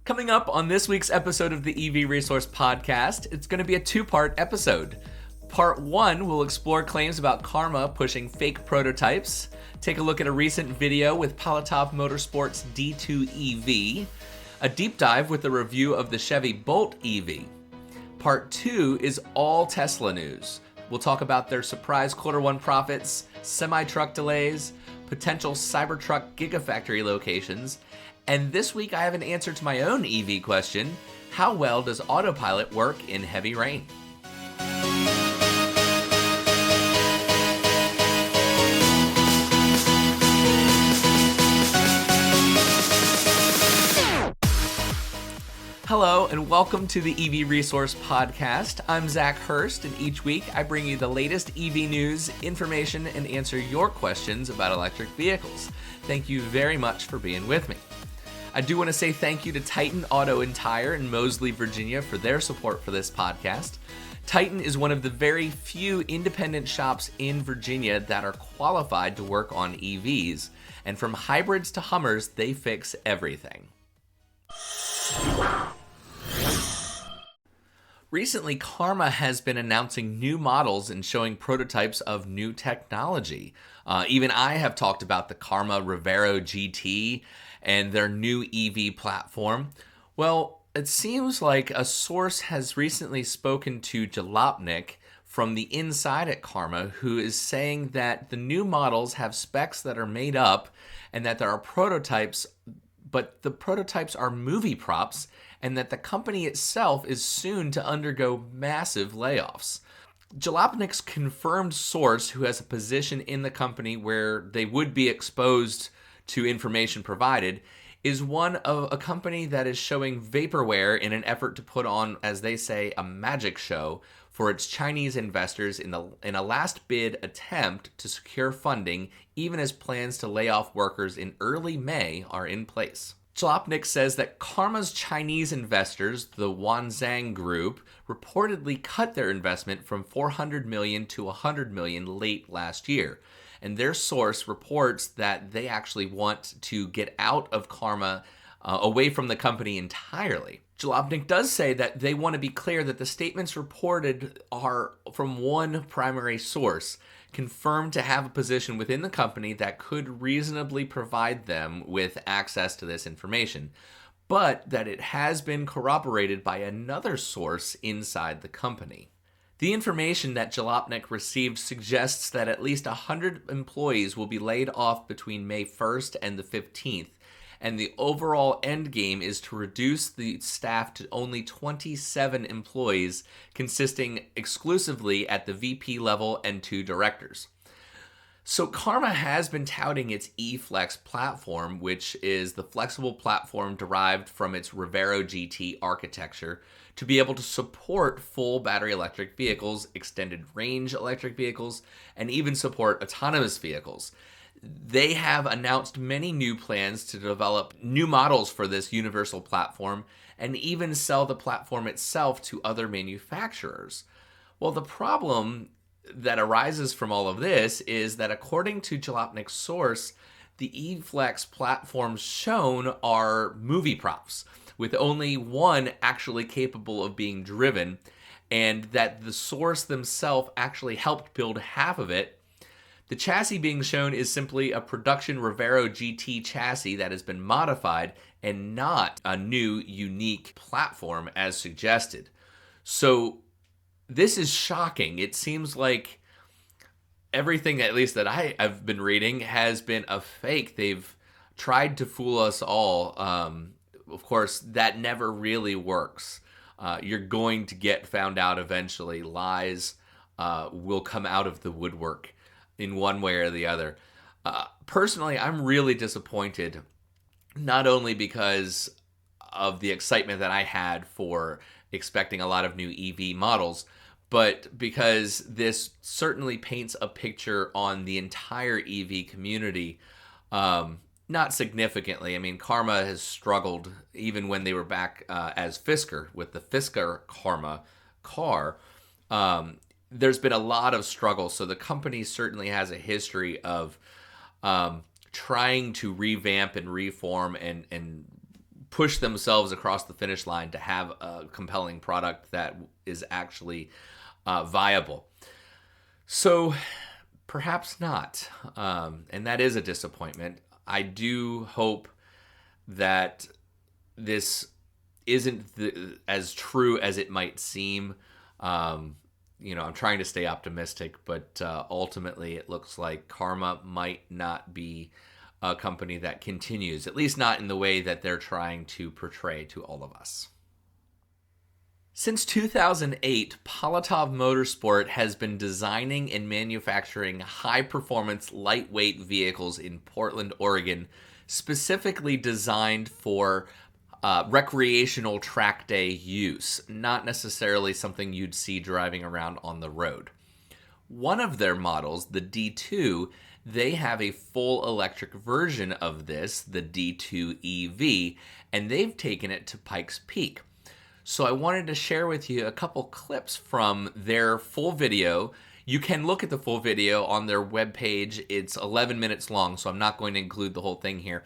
Coming up on this week's episode of the EV Resource Podcast, it's going to be a two-part episode. Part 1 will explore claims about Karma pushing fake prototypes, take a look at a recent video with Palatov Motorsport's D2 EV, a deep dive with a review of the Chevy Bolt EV. Part 2 is all Tesla news. We'll talk about their surprise Q1 profits, semi-truck delays, potential Cybertruck Gigafactory locations, and this week I have an answer to my own EV question: how well does autopilot work in heavy rain? Hello and welcome to the EV Resource Podcast. I'm Zach Hurst, and each week I bring you the latest EV news, information, and answer your questions about electric vehicles. Thank you very much for being with me. I do want to say thank you to Titan Auto and Tire in Moseley, Virginia for their support for this podcast. Titan is one of the very few independent shops in Virginia that are qualified to work on EVs, and from hybrids to Hummers, they fix everything. Recently, Karma has been announcing new models and showing prototypes of new technology. Even I have talked about the Karma Revero GT and their new EV platform. Well, it seems like a source has recently spoken to Jalopnik from the inside at Karma, who is saying that the new models have specs that are made up and that there are prototypes, but the prototypes are movie props, and that the company itself is soon to undergo massive layoffs. Jalopnik's confirmed source, who has a position in the company where they would be exposed to information provided, is one of a company that is showing vaporware in an effort to put on, as they say, a magic show for its Chinese investors in a last bid attempt to secure funding, even as plans to lay off workers in early May are in place. Jalopnik says that Karma's Chinese investors, the Wanzhang Group, reportedly cut their investment from $400 million to $100 million late last year. And their source reports that they actually want to get out of Karma, away from the company entirely. Jalopnik does say that they want to be clear that the statements reported are from one primary source, confirmed to have a position within the company that could reasonably provide them with access to this information, but that it has been corroborated by another source inside the company. The information that Jalopnik received suggests that at least 100 employees will be laid off between May 1st and the 15th, and the overall end game is to reduce the staff to only 27 employees, consisting exclusively at the VP level and 2 directors. So Karma has been touting its eFlex platform, which is the flexible platform derived from its Revero GT architecture, to be able to support full battery electric vehicles, extended range electric vehicles, and even support autonomous vehicles. They have announced many new plans to develop new models for this universal platform and even sell the platform itself to other manufacturers. Well, the problem that arises from all of this is that according to Jalopnik's source, the eFlex platforms shown are movie props, with only one actually capable of being driven, and that the source themselves actually helped build half of it. The chassis being shown is simply a production Revero GT chassis that has been modified and not a new, unique platform as suggested. So this is shocking. It seems like everything, at least that I've been reading, has been a fake. They've tried to fool us all. Of course, that never really works. You're going to get found out eventually. Lies will come out of the woodwork in one way or the other. Personally, I'm really disappointed, not only because of the excitement that I had for expecting a lot of new EV models, but because this certainly paints a picture on the entire EV community. Not significantly. I mean, Karma has struggled even when they were back as Fisker with the Fisker Karma car. There's been a lot of struggle, so the company certainly has a history of trying to revamp and reform and push themselves across the finish line to have a compelling product that is actually viable. So perhaps not, and that is a disappointment. I do hope that this isn't as true as it might seem. I'm trying to stay optimistic, but ultimately it looks like Karma might not be a company that continues, at least not in the way that they're trying to portray to all of us. Since 2008, Palatov Motorsport has been designing and manufacturing high-performance, lightweight vehicles in Portland, Oregon, specifically designed for recreational track day use, not necessarily something you'd see driving around on the road. One of their models, the D2, they have a full electric version of this, the D2 EV, and they've taken it to Pikes Peak. So I wanted to share with you a couple clips from their full video. You can look at the full video on their webpage. It's 11 minutes long, so I'm not going to include the whole thing here.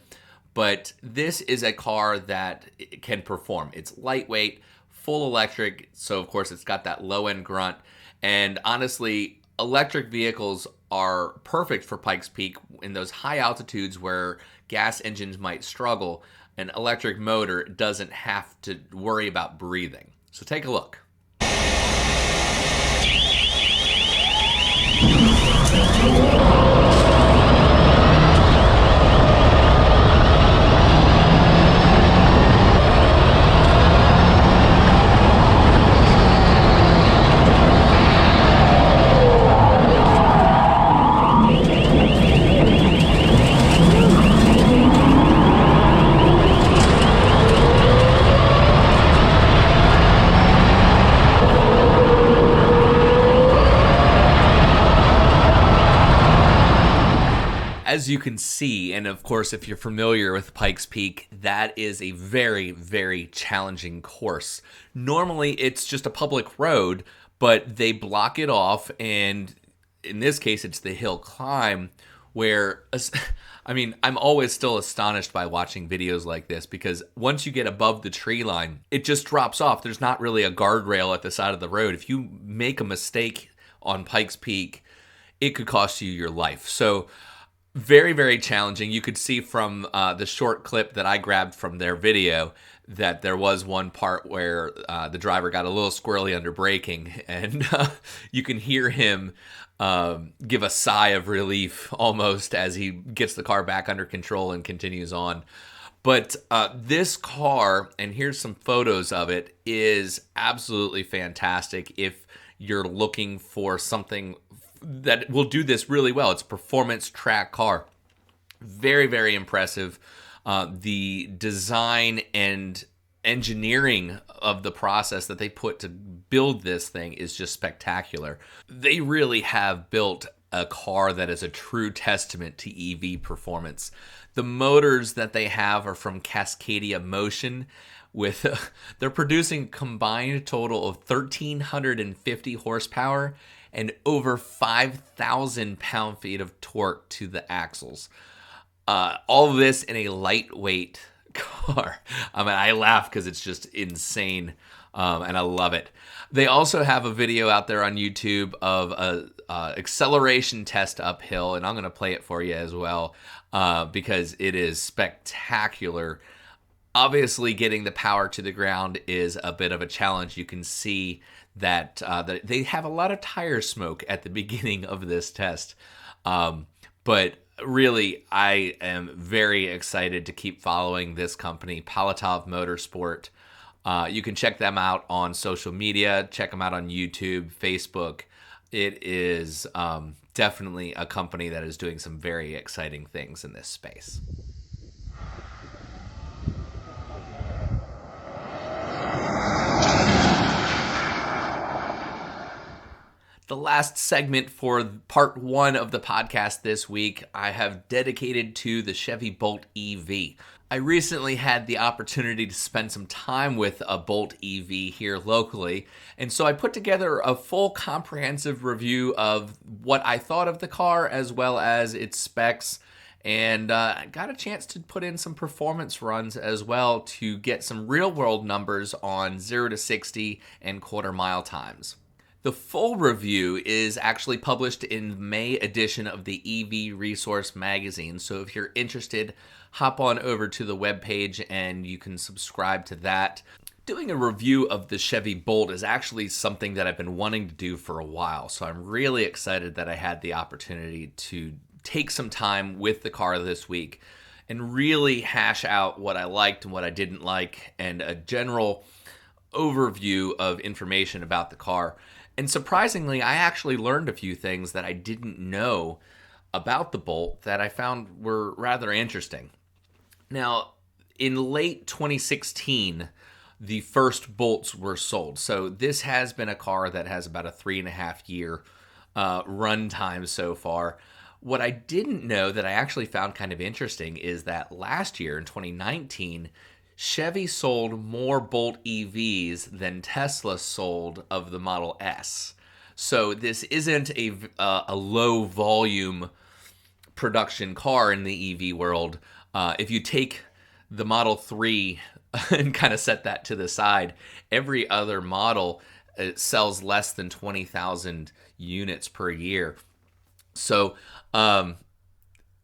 But this is a car that can perform. It's lightweight, full electric, so of course it's got that low-end grunt. And honestly, electric vehicles are perfect for Pikes Peak in those high altitudes where gas engines might struggle. An electric motor doesn't have to worry about breathing. So take a look. As you can see, and of course, if you're familiar with Pikes Peak, that is a very, very challenging course. Normally, it's just a public road, but they block it off, and in this case, it's the hill climb, where, I'm always still astonished by watching videos like this, because once you get above the tree line, it just drops off. There's not really a guardrail at the side of the road. If you make a mistake on Pikes Peak, it could cost you your life. So, very, very challenging. You could see from the short clip that I grabbed from their video that there was one part where the driver got a little squirrely under braking, and you can hear him give a sigh of relief almost as he gets the car back under control and continues on. But this car, and here's some photos of it, is absolutely fantastic if you're looking for something that will do this really well. It's a performance track car. Very, very impressive. The design and engineering of the process that they put to build this thing is just spectacular. They really have built a car that is a true testament to EV performance. The motors that they have are from Cascadia Motion. They're producing combined total of 1,350 horsepower and over 5,000 pound-feet of torque to the axles. All of this in a lightweight car. I laugh because it's just insane, and I love it. They also have a video out there on YouTube of a acceleration test uphill, and I'm going to play it for you as well because it is spectacular. Obviously, getting the power to the ground is a bit of a challenge. You can see that they have a lot of tire smoke at the beginning of this test. But really, I am very excited to keep following this company, Palatov Motorsport. You can check them out on social media. Check them out on YouTube, Facebook. It is definitely a company that is doing some very exciting things in this space. The last segment for part one of the podcast this week, I have dedicated to the Chevy Bolt EV. I recently had the opportunity to spend some time with a Bolt EV here locally, and so I put together a full comprehensive review of what I thought of the car as well as its specs and I got a chance to put in some performance runs as well to get some real world numbers on 0 to 60 and quarter mile times. The full review is actually published in the May edition of the EV Resource magazine, so if you're interested, hop on over to the webpage and you can subscribe to that. Doing a review of the Chevy Bolt is actually something that I've been wanting to do for a while, so I'm really excited that I had the opportunity to take some time with the car this week and really hash out what I liked and what I didn't like and a general overview of information about the car. And surprisingly, I actually learned a few things that I didn't know about the Bolt that I found were rather interesting. Now, in late 2016, the first Bolts were sold. So this has been a car that has about a 3.5 year run time so far. What I didn't know that I actually found kind of interesting is that last year in 2019, Chevy sold more Bolt EVs than Tesla sold of the Model S. So this isn't a low volume production car in the EV world. If you take the Model 3 and kind of set that to the side, every other model sells less than 20,000 units per year. So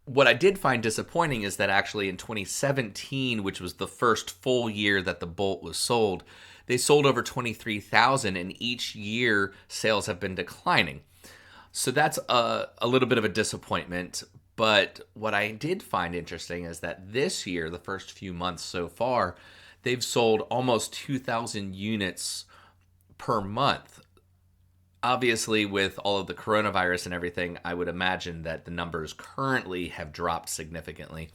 what I did find disappointing is that actually in 2017, which was the first full year that the Bolt was sold, they sold over 23,000, and each year sales have been declining. So that's a little bit of a disappointment. But what I did find interesting is that this year, the first few months so far, they've sold almost 2,000 units per month. Obviously, with all of the coronavirus and everything, I would imagine that the numbers currently have dropped significantly.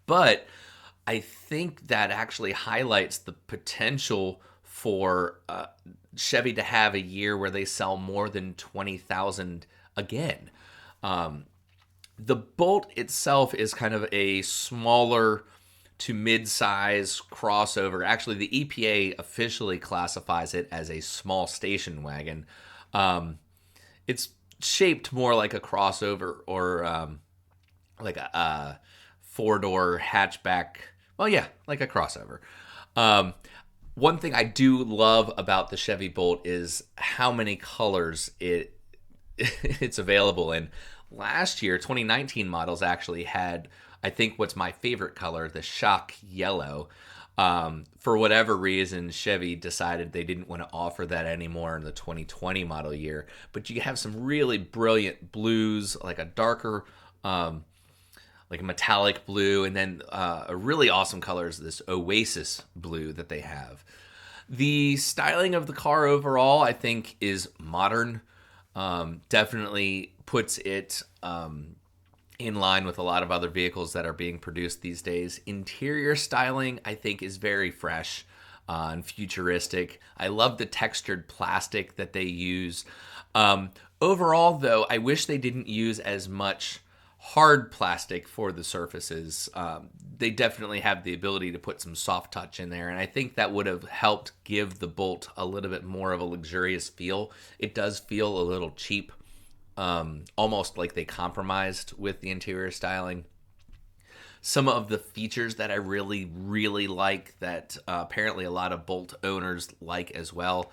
But I think that actually highlights the potential for Chevy to have a year where they sell more than 20,000 again. The Bolt itself is kind of a smaller to mid-size crossover. Actually, the EPA officially classifies it as a small station wagon. It's shaped more like a crossover or like a four-door hatchback. Well, yeah, like a crossover. One thing I do love about the Chevy Bolt is how many colors it's available in. Last year, 2019 models actually had, I think, what's my favorite color, the shock yellow. For whatever reason, Chevy decided they didn't want to offer that anymore in the 2020 model year. But you have some really brilliant blues, like a darker, like a metallic blue, and then a really awesome color is this Oasis blue that they have. The styling of the car overall, I think, is modern. Definitely puts it in line with a lot of other vehicles that are being produced these days. Interior styling, I think, is very fresh and futuristic. I love the textured plastic that they use. Overall, though, I wish they didn't use as much hard plastic for the surfaces. They definitely have the ability to put some soft touch in there, and I think that would have helped give the Bolt a little bit more of a luxurious feel. It does feel a little cheap. Almost like they compromised with the interior styling. Some of the features that I really, really like that apparently a lot of Bolt owners like as well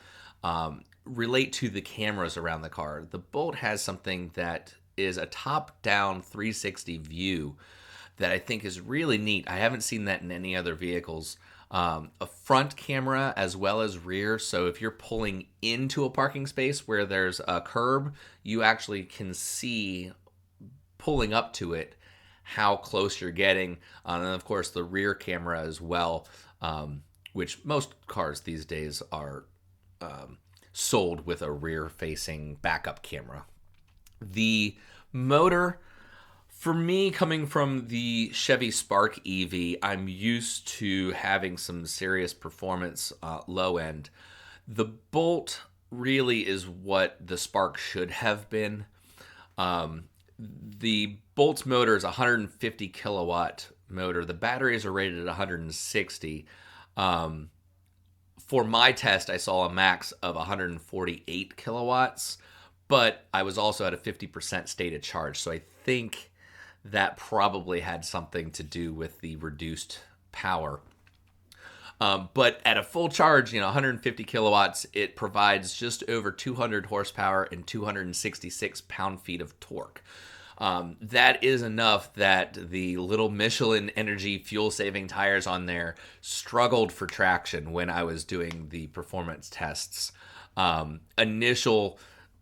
relate to the cameras around the car. The Bolt has something that is a top-down 360 view that I think is really neat. I haven't seen that in any other vehicles. A front camera as well as rear. So if you're pulling into a parking space where there's a curb, you actually can see pulling up to it how close you're getting. And of course, the rear camera as well, which most cars these days are sold with a rear-facing backup camera. The motor, for me, coming from the Chevy Spark EV, I'm used to having some serious performance low end. The Bolt really is what the Spark should have been. The Bolt's motor is a 150 kilowatt motor. The batteries are rated at 160. For my test, I saw a max of 148 kilowatts, but I was also at a 50% state of charge. So I think that probably had something to do with the reduced power. But at a full charge, 150 kilowatts, it provides just over 200 horsepower and 266 pound-feet of torque. That is enough that the little Michelin Energy fuel-saving tires on there struggled for traction when I was doing the performance tests. Initial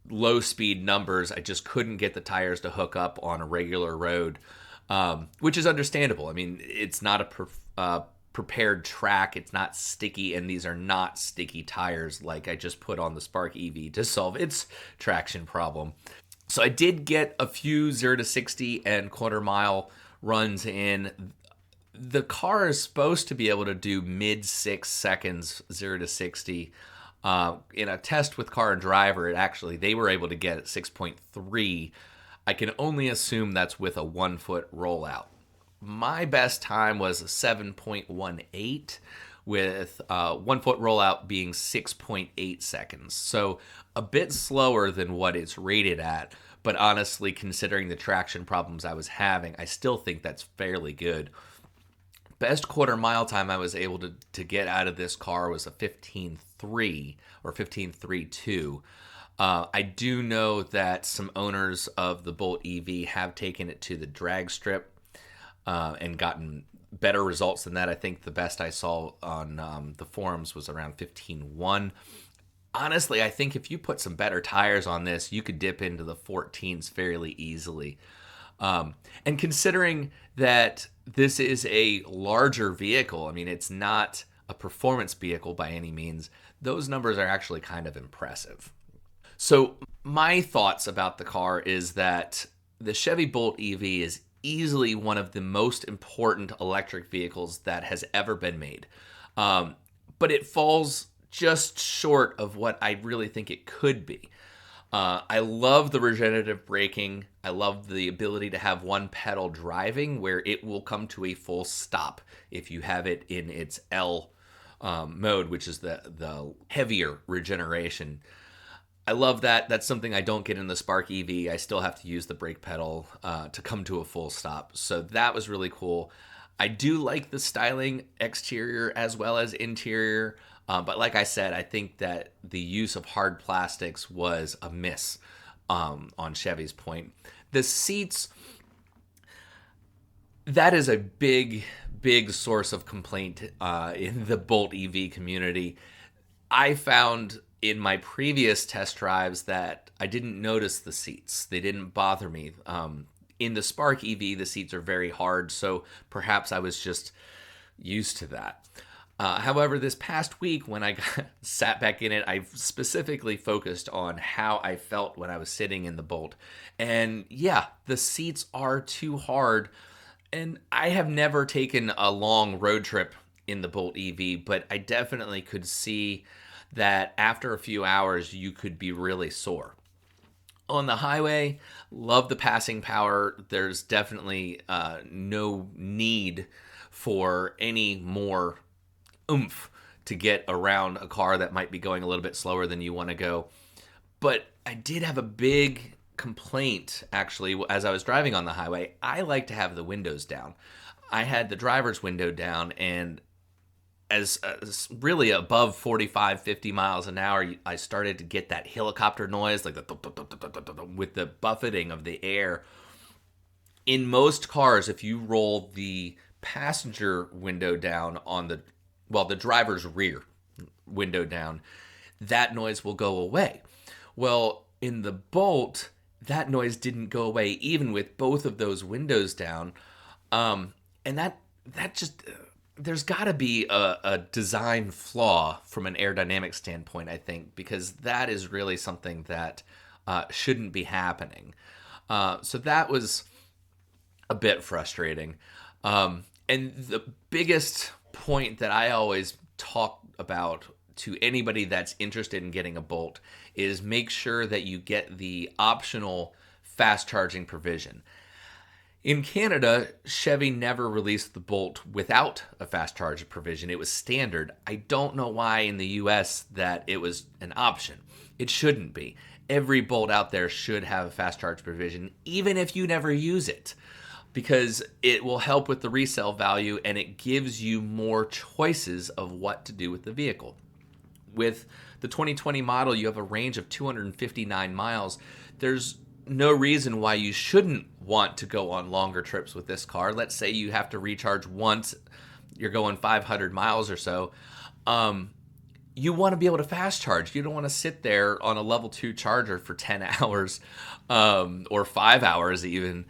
low-speed numbers, I just couldn't get the tires to hook up on a regular road, which is understandable. I mean, it's not a prepared track, it's not sticky, and these are not sticky tires like I just put on the Spark EV to solve its traction problem. So I did get a few 0 to 60 and quarter mile runs in. The car is supposed to be able to do mid 6 seconds 0 to 60. In a test with Car and Driver, they were able to get at 6.3. I can only assume that's with a 1 foot rollout. My best time was 7.18 with 1 foot rollout being 6.8 seconds. So a bit slower than what it's rated at, but honestly, considering the traction problems I was having, I still think that's fairly good. Best quarter mile time I was able to get out of this car was a 15.3 or 15.32. I do know that some owners of the Bolt EV have taken it to the drag strip and gotten better results than that. I think the best I saw on the forums was around 15.1. Honestly, I think if you put some better tires on this, you could dip into the 14s fairly easily. And considering that this is a larger vehicle, I mean, it's not a performance vehicle by any means, those numbers are actually kind of impressive. So my thoughts about the car is that the Chevy Bolt EV is easily one of the most important electric vehicles that has ever been made. But it falls just short of what I really think it could be. I love the regenerative braking. I love the ability to have one pedal driving where it will come to a full stop if you have it in its L mode, which is the heavier regeneration. I love that. That's something I don't get in the Spark EV. I still have to use the brake pedal to come to a full stop. So that was really cool. I do like the styling exterior as well as interior. But like I said, I think that the use of hard plastics was a miss on Chevy's point. The seats, that is a big source of complaint in the Bolt EV community. I found in my previous test drives that I didn't notice the seats. They didn't bother me. In the Spark EV, the seats are very hard, so perhaps I was just used to that. However, this past week when I sat back in it, I specifically focused on how I felt when I was sitting in the Bolt. And yeah, the seats are too hard. And I have never taken a long road trip in the Bolt EV, but I definitely could see that after a few hours, you could be really sore. On the highway, love the passing power. There's definitely no need for any more oomph to get around a car that might be going a little bit slower than you want to go. But I did have a big complaint, actually, as I was driving on the highway. I like to have the windows down. I had the driver's window down, and as really above 45, 50 miles an hour, I started to get that helicopter noise, like with the buffeting of the air. In most cars, if you roll the passenger window down on the driver's rear window down, that noise will go away. Well, in the Bolt, that noise didn't go away even with both of those windows down. And that just, there's got to be a design flaw from an aerodynamic standpoint, I think, because that is really something that shouldn't be happening. So that was a bit frustrating. And the biggest point that I always talk about to anybody that's interested in getting a Bolt is make sure that you get the optional fast charging provision. In Canada, Chevy never released the Bolt without a fast charge provision. It was standard. I don't know why in the US that it was an option. It shouldn't be. Every Bolt out there should have a fast charge provision, even if you never use it. because it will help with the resale value and it gives you more choices of what to do with the vehicle. With the 2020 model, you have a range of 259 miles. There's no reason why you shouldn't want to go on longer trips with this car. Let's say you have to recharge once, you're going 500 miles or so. You want to be able to fast charge. You don't want to sit there on a level 2 charger for 10 hours or 5 hours even,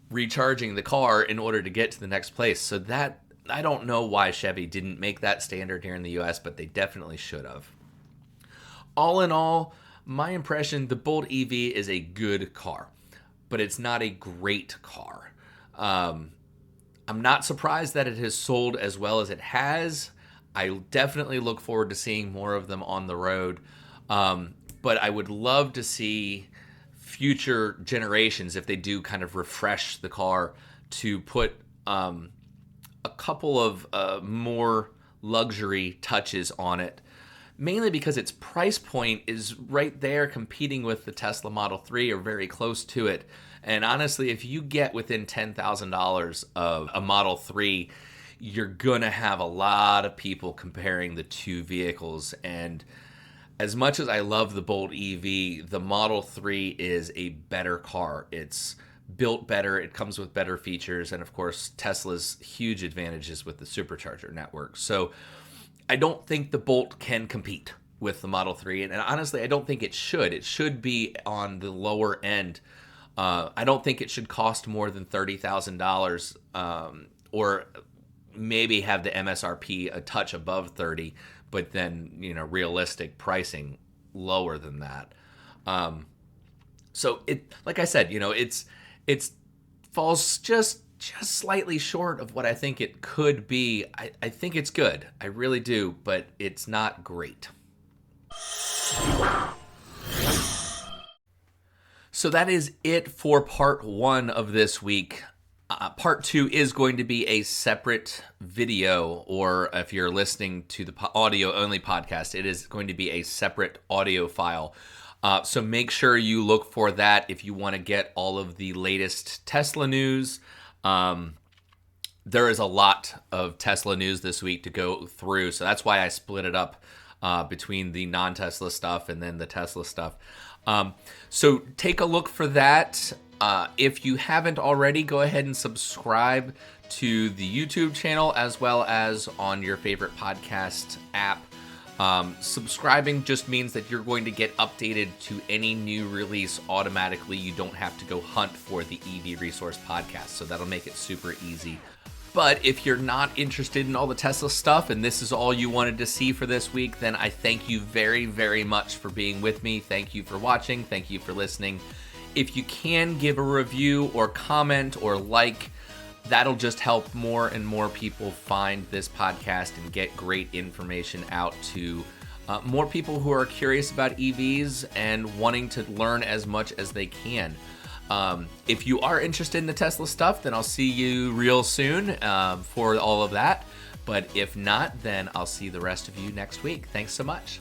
recharging the car in order to get to the next place. So that, I don't know why Chevy didn't make that standard here in the US, but they definitely should have. All in all, my impression, the Bolt EV is a good car, but it's not a great car. I'm not surprised that it has sold as well as it has. I definitely look forward to seeing more of them on the road. But I would love to see future generations, if they do kind of refresh the car, to put a couple of more luxury touches on it, mainly because its price point is right there competing with the Tesla Model 3 or very close to it. And honestly, if you get within $10,000 of a Model 3, you're going to have a lot of people comparing the two vehicles. And as much as I love the Bolt EV, the Model 3 is a better car. It's built better, it comes with better features, and of course, Tesla's huge advantages with the supercharger network. So I don't think the Bolt can compete with the Model 3, and honestly, I don't think it should. It should be on the lower end. I don't think it should cost more than $30,000, or maybe have the MSRP a touch above 30, but then, realistic pricing lower than that. So it, like I said, it's falls just slightly short of what I think it could be. I think it's good. I really do, but it's not great. So that is it for part 1 of this week. Part 2 is going to be a separate video, or if you're listening to the audio-only podcast, it is going to be a separate audio file. So make sure you look for that if you want to get all of the latest Tesla news. There is a lot of Tesla news this week to go through, so that's why I split it up between the non-Tesla stuff and then the Tesla stuff. So take a look for that. If you haven't already, go ahead and subscribe to the YouTube channel as well as on your favorite podcast app. Subscribing just means that you're going to get updated to any new release automatically. You don't have to go hunt for the EV Resource podcast, so that'll make it super easy. But if you're not interested in all the Tesla stuff and this is all you wanted to see for this week, then I thank you very, very much for being with me. Thank you for watching. Thank you for listening. If you can give a review or comment or like, that'll just help more and more people find this podcast and get great information out to more people who are curious about EVs and wanting to learn as much as they can. If you are interested in the Tesla stuff, then I'll see you real soon for all of that. But if not, then I'll see the rest of you next week. Thanks so much.